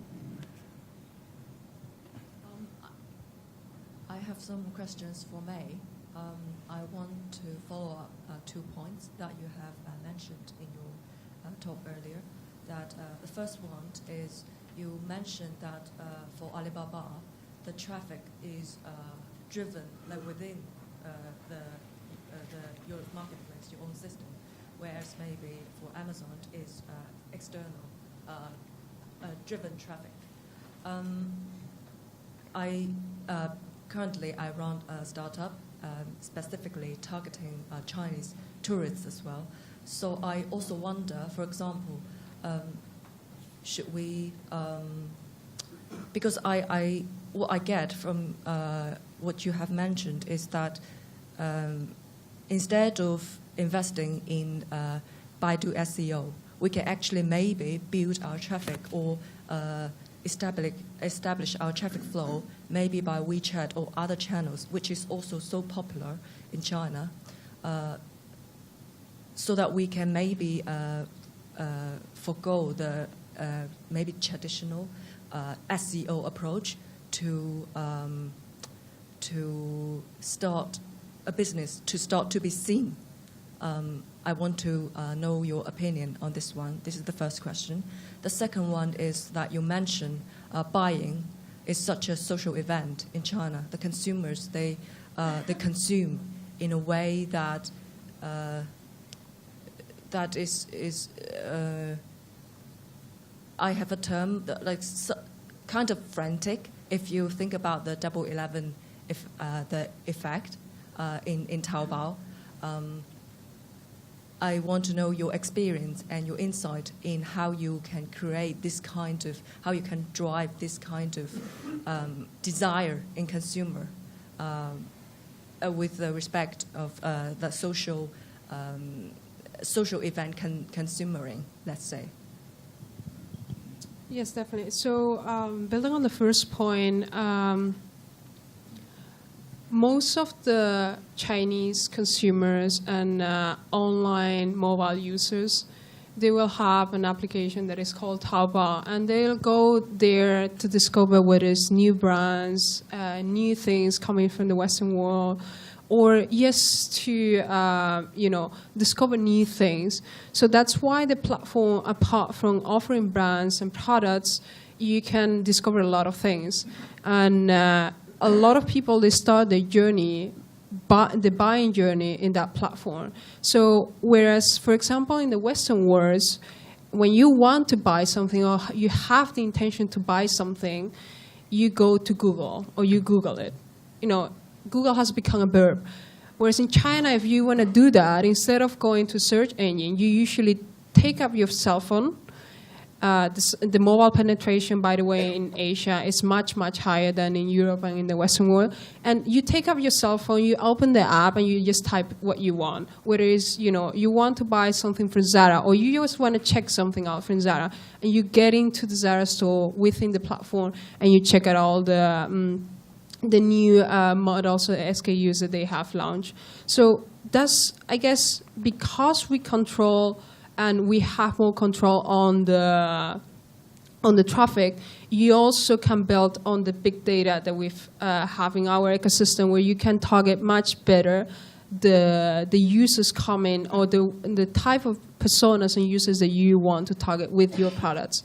I have some questions for May. I want to follow up 2 points that you have mentioned in your talk earlier. That the first one is you mentioned that for Alibaba, the traffic is driven like within your marketplace, your own system, whereas maybe for Amazon is external driven traffic. Currently I run a startup specifically targeting Chinese tourists as well. So I also wonder, for example, should we, because what I get from what you have mentioned is that instead of investing in Baidu SEO, we can actually maybe build our traffic or establish our traffic flow maybe by WeChat or other channels, which is also so popular in China, so that we can maybe forgo the maybe traditional SEO approach to start a business, to start to be seen. I want to know your opinion on this one. This is the first question. The second one is that you mentioned buying is such a social event in China. The consumers, they consume in a way that that is I have a term that, like, kind of frantic. If you think about the Double 11, the effect in Taobao, I want to know your experience and your insight in how you can create this kind of, how you can drive this kind of desire in consumer with the respect of the social event consumering, let's say. Yes, definitely. So building on the first point, most of the Chinese consumers and online mobile users, they will have an application that is called Taobao, and they'll go there to discover what is new brands, new things coming from the Western world, or yes, to discover new things. So that's why the platform, apart from offering brands and products, you can discover a lot of things. And a lot of people, they start their journey, the buying journey in that platform. So whereas, for example, in the Western world, when you want to buy something or you have the intention to buy something, you go to Google or you Google it. Google has become a verb. Whereas in China, if you want to do that, instead of going to search engine, you usually take up your cell phone. The mobile penetration, by the way, in Asia is much, much higher than in Europe and in the Western world. And you take up your cell phone, you open the app, and you just type what you want. Whether it's, you want to buy something from Zara, or you just want to check something out from Zara, and you get into the Zara store within the platform, and you check out all the new models, SKUs that they have launched. So that's, I guess, because we control and we have more control on the traffic, you also can build on the big data that we've have in our ecosystem, where you can target much better the users coming, or the type of personas and users that you want to target with your products.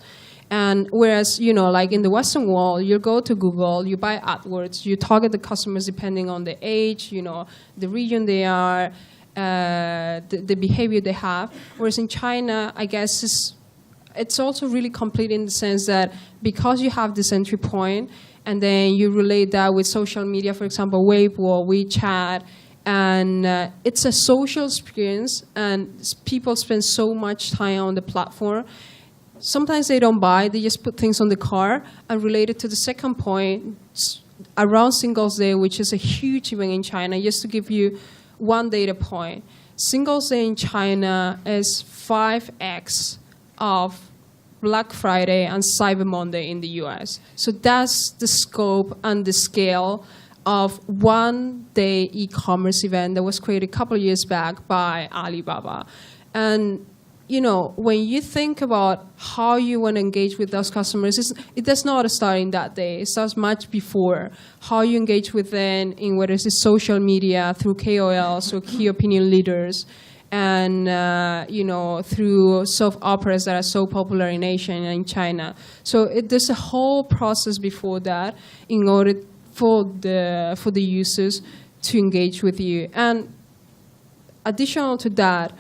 And whereas, like in the Western world, you go to Google, you buy AdWords, you target the customers depending on the age, the region they are, the behavior they have. Whereas in China, I guess it's also really complete in the sense that because you have this entry point, and then you relate that with social media, for example, Weibo, WeChat, and it's a social experience, and people spend so much time on the platform. Sometimes they don't buy, they just put things on the cart. And related to the second point, around Singles Day, which is a huge event in China, just to give you one data point, Singles Day in China is 5x of Black Friday and Cyber Monday in the US. So that's the scope and the scale of one-day e-commerce event that was created a couple of years back by Alibaba. And when you think about how you want to engage with those customers, it does not start in that day. It starts much before. How you engage with them in whether it's social media, through KOLs or key opinion leaders, and through soap operas that are so popular in Asia and in China. So there's a whole process before that in order for the users to engage with you. And additional to that,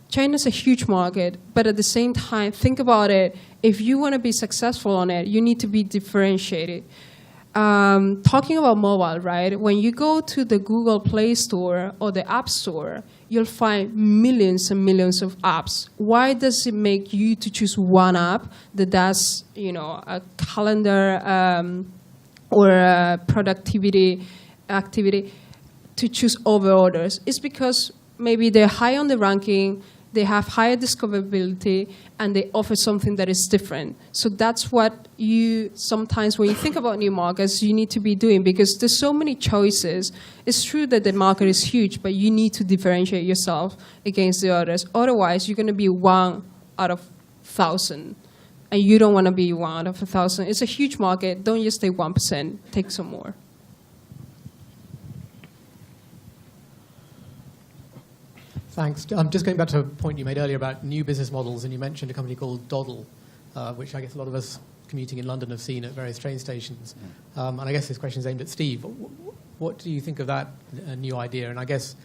China's a huge market, but at the same time, think about it. If you want to be successful on it, you need to be differentiated. Talking about mobile, right? When you go to the Google Play Store or the App Store, you'll find millions and millions of apps. Why does it make you to choose one app that does, a calendar or a productivity activity to choose over others? It's because maybe they're high on the ranking, they have higher discoverability, and they offer something that is different. So that's what you sometimes, when you think about new markets, you need to be doing, because there's so many choices. It's true that the market is huge, but you need to differentiate yourself against the others. Otherwise, you're going to be 1 out of 1,000, and you don't want to be 1 out of 1,000. It's a huge market. Don't just take 1%. Take some more. Thanks. Just going back to a point you made earlier about new business models, and you mentioned a company called Doddle, which I guess a lot of us commuting in London have seen at various train stations. And I guess this question is aimed at Steve. What do you think of that new idea? And I guess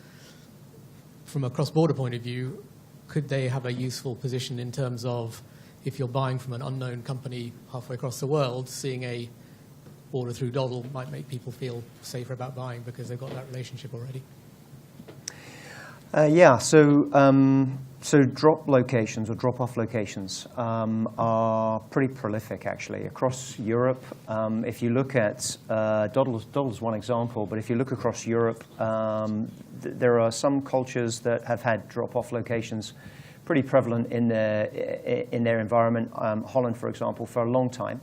from a cross-border point of view, could they have a useful position in terms of if you're buying from an unknown company halfway across the world, seeing a order through Doddle might make people feel safer about buying because they've got that relationship already? So drop locations or drop-off locations are pretty prolific, actually, across Europe. If you look at Doddle's one example, but if you look across Europe, there are some cultures that have had drop-off locations pretty prevalent in their environment. Holland, for example, for a long time,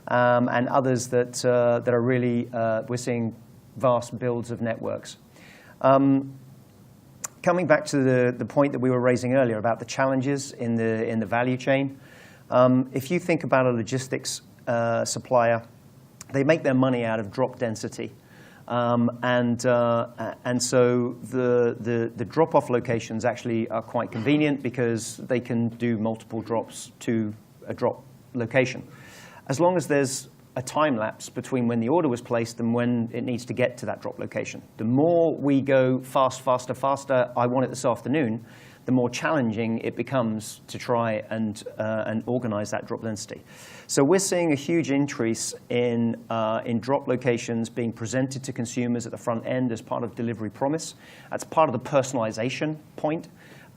and others that are really we're seeing vast builds of networks. Coming back to the point that we were raising earlier about the challenges in the value chain, if you think about a logistics supplier, they make their money out of drop density, and so the drop-off locations actually are quite convenient because they can do multiple drops to a drop location, as long as there's a time lapse between when the order was placed and when it needs to get to that drop location. The more we go faster, I want it this afternoon, the more challenging it becomes to try and organize that drop density. So we're seeing a huge increase in drop locations being presented to consumers at the front end as part of delivery promise. That's part of the personalization point.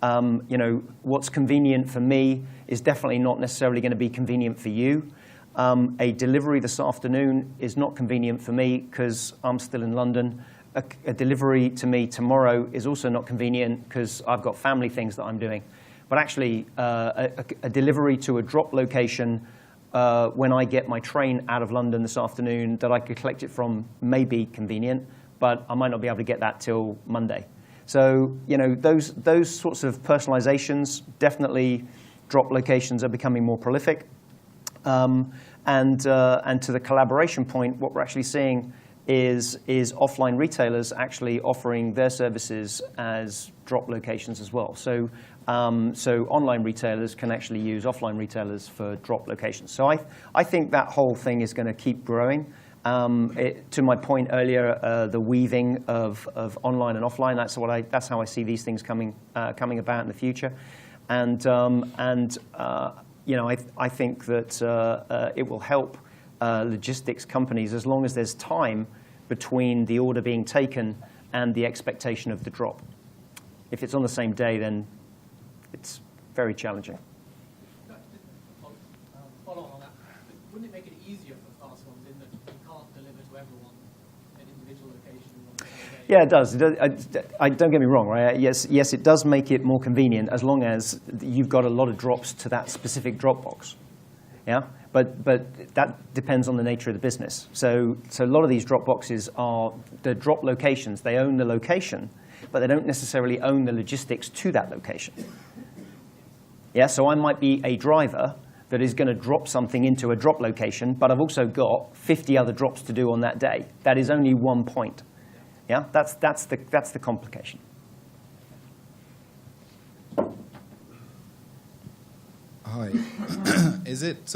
You know, what's convenient for me is definitely not necessarily going to be convenient for you. A delivery this afternoon is not convenient for me because I'm still in London. A delivery to me tomorrow is also not convenient because I've got family things that I'm doing. But actually, a delivery to a drop location when I get my train out of London this afternoon that I could collect it from may be convenient, but I might not be able to get that till Monday. So, you know, those sorts of personalizations, definitely drop locations are becoming more prolific. And to the collaboration point, what we're actually seeing is offline retailers actually offering their services as drop locations as well. So online retailers can actually use offline retailers for drop locations. So I think that whole thing is going to keep growing. To my point earlier, the weaving of online and offline, that's how I see these things coming about in the future. And you know, I think that it will help logistics companies as long as there's time between the order being taken and the expectation of the drop. If it's on the same day, then it's very challenging. Follow on that. Wouldn't it make it easier for fast ones in that you can't deliver to everyone an individual location on the same day? Yeah, it does. Don't get me wrong, right? Yes, it does make it more convenient as long as you've got a lot of drops to that specific drop box. Yeah, but that depends on the nature of the business. So a lot of these drop boxes are the drop locations. They own the location, but they don't necessarily own the logistics to that location. Yeah, so I might be a driver that is going to drop something into a drop location, but I've also got 50 other drops to do on that day. That is only one point. Yeah, that's the complication. Hi. Is it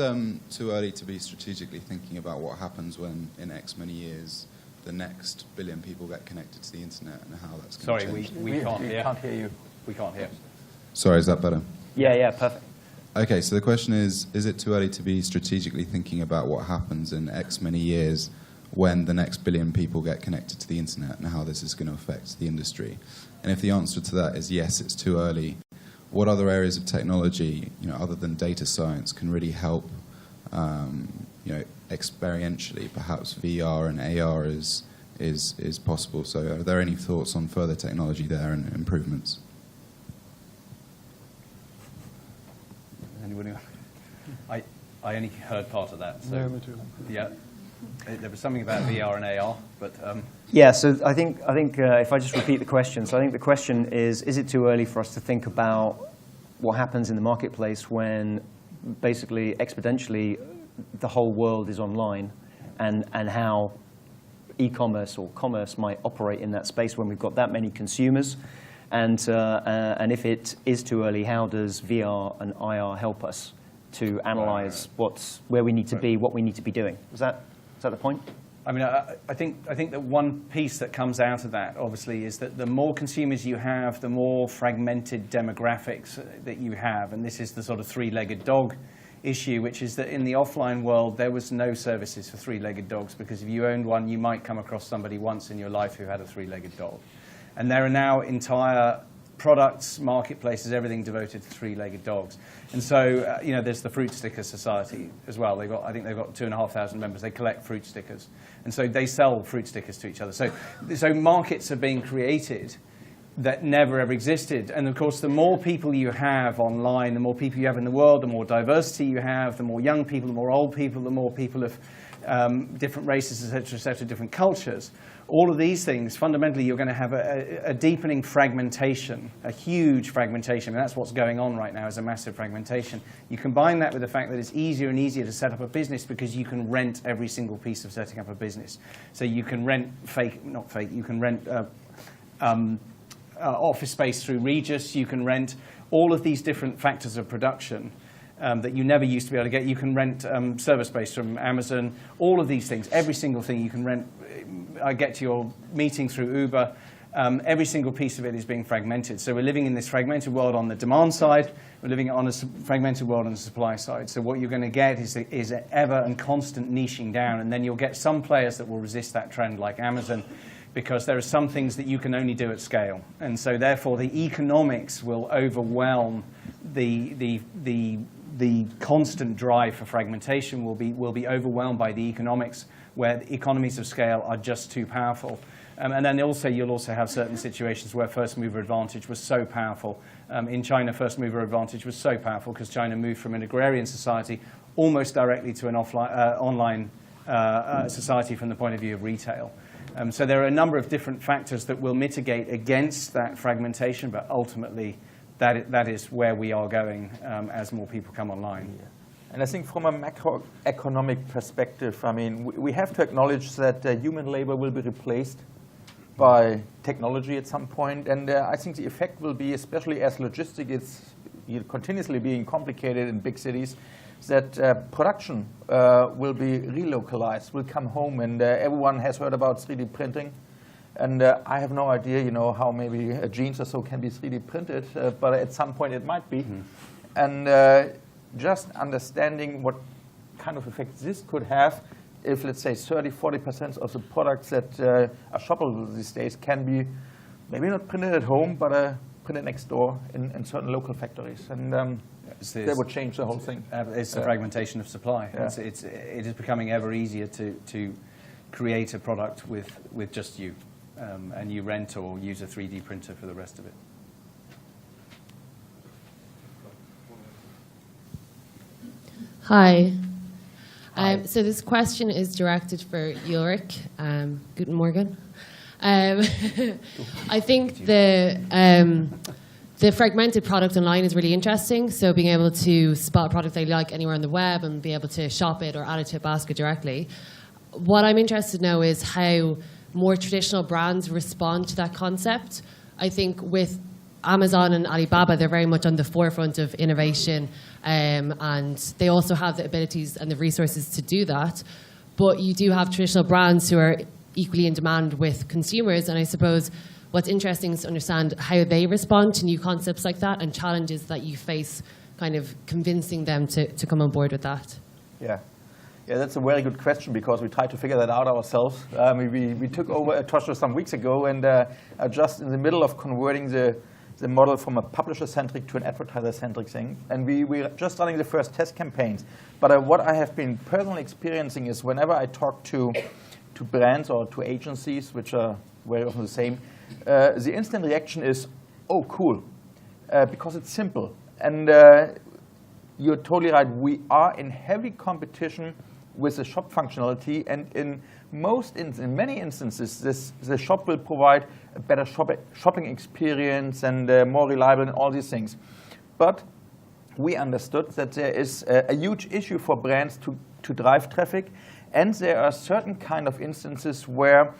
too early to be strategically thinking about what happens when, in X many years, the next billion people get connected to the internet and how that's going to change? Sorry, we can't hear. Can't hear you. We can't hear. Sorry, is that better? Yeah, perfect. Okay, so the question is it too early to be strategically thinking about what happens in X many years when the next billion people get connected to the internet and how this is going to affect the industry? And if the answer to that is yes, it's too early, what other areas of technology, you know, other than data science, can really help, you know, experientially? Perhaps VR and AR is possible. So, are there any thoughts on further technology there and improvements? Anybody? I only heard part of that. So, Yeah, me too. Yeah, there was something about VR and AR, but. Yeah, so I think if I just repeat the question, so I think the question is it too early for us to think about what happens in the marketplace when basically exponentially the whole world is online and how e-commerce or commerce might operate in that space when we've got that many consumers? And if it is too early, how does VR and IR help us to analyze where we need to be, what we need to be doing? Is that the point? I mean, I think that one piece that comes out of that, obviously, is that the more consumers you have, the more fragmented demographics that you have. And this is the sort of three-legged dog issue, which is that in the offline world, there was no services for three-legged dogs, because if you owned one, you might come across somebody once in your life who had a three-legged dog. And there are now entire products, marketplaces, everything devoted to three-legged dogs. And so, you know, there's the Fruit Sticker Society as well. I think they've got 2,500 members. They collect fruit stickers. And so they sell fruit stickers to each other. So markets are being created that never ever existed. And of course, the more people you have online, the more people you have in the world, the more diversity you have, the more young people, the more old people, the more people of different races, et cetera, different cultures. All of these things, fundamentally, you're going to have a deepening fragmentation, a huge fragmentation. And that's what's going on right now, is a massive fragmentation. You combine that with the fact that it's easier and easier to set up a business because you can rent every single piece of setting up a business. So you can rent you can rent office space through Regus. You can rent all of these different factors of production that you never used to be able to get. You can rent server space from Amazon. All of these things, every single thing you can rent. I get to your meeting through Uber. every single piece of it is being fragmented. So we're living in this fragmented world on the demand side. We're living on a fragmented world on the supply side. So what you're going to get is an ever and constant niching down, and then you'll get some players that will resist that trend, like Amazon, because there are some things that you can only do at scale. And so therefore the economics will overwhelm the constant drive for fragmentation will be overwhelmed by the economics, where the economies of scale are just too powerful. And then you'll also have certain situations where first mover advantage was so powerful. In China, first mover advantage was so powerful because China moved from an agrarian society almost directly to an online society from the point of view of retail. So there are a number of different factors that will mitigate against that fragmentation, but ultimately that is where we are going as more people come online. Yeah. And I think from a macroeconomic perspective, I mean, we have to acknowledge that human labor will be replaced by technology at some point. And I think the effect will be, especially as logistics is continuously being complicated in big cities, that production will be relocalized, will come home. And everyone has heard about 3D printing. And I have no idea, how maybe jeans or so can be 3D printed, but at some point it might be. Mm-hmm. And just understanding what kind of effect this could have if, let's say, 30–40% of the products that are shoppable these days can be maybe not printed at home, but printed next door in certain local factories. And that would change the whole thing. It's the fragmentation of supply. Yeah. It is becoming ever easier to create a product with just you. And you rent or use a 3D printer for the rest of it. Hi. So this question is directed for Ulrich. Guten Morgen. I think the fragmented product online is really interesting. So being able to spot a product they like anywhere on the web and be able to shop it or add it to a basket directly. What I'm interested to know is how more traditional brands respond to that concept. I think with Amazon and Alibaba, they're very much on the forefront of innovation, and they also have the abilities and the resources to do that. But you do have traditional brands who are equally in demand with consumers, and I suppose what's interesting is to understand how they respond to new concepts like that and challenges that you face kind of convincing them to come on board with that. Yeah. Yeah, that's a very good question because we tried to figure that out ourselves. We took over Tosho some weeks ago and are just in the middle of converting the model from a publisher-centric to an advertiser-centric thing. And we're just running the first test campaigns. But what I have been personally experiencing is whenever I talk to brands or to agencies, which are very often the same, the instant reaction is, oh, cool, because it's simple. And you're totally right. We are in heavy competition with the shop functionality, and in many instances, the shop will provide a better shopping experience and more reliable and all these things. But we understood that there is a huge issue for brands to drive traffic, and there are certain kind of instances where,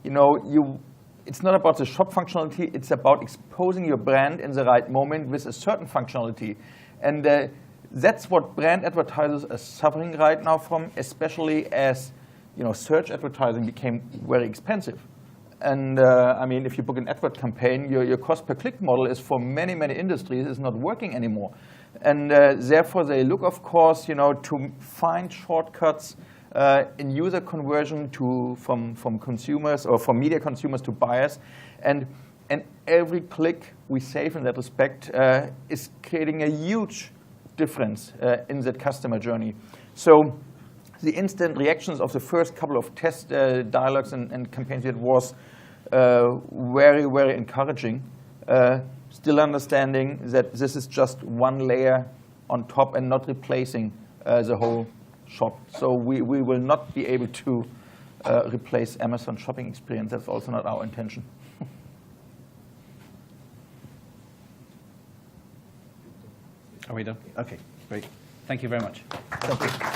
it's not about the shop functionality, it's about exposing your brand in the right moment with a certain functionality. And that's what brand advertisers are suffering right now from, especially as search advertising became very expensive. And I mean, if you book an advert campaign, your cost per click model is for many, many industries is not working anymore. And therefore they look, of course, to find shortcuts in user conversion from consumers or from media consumers to buyers. And every click we save in that respect is creating a huge difference in that customer journey. So the instant reactions of the first couple of test dialogues and campaigns, it was very, very encouraging. Still understanding that this is just one layer on top and not replacing the whole shop. So we will not be able to replace Amazon shopping experience. That's also not our intention. Are we done? Okay, great. Thank you very much. Thank you.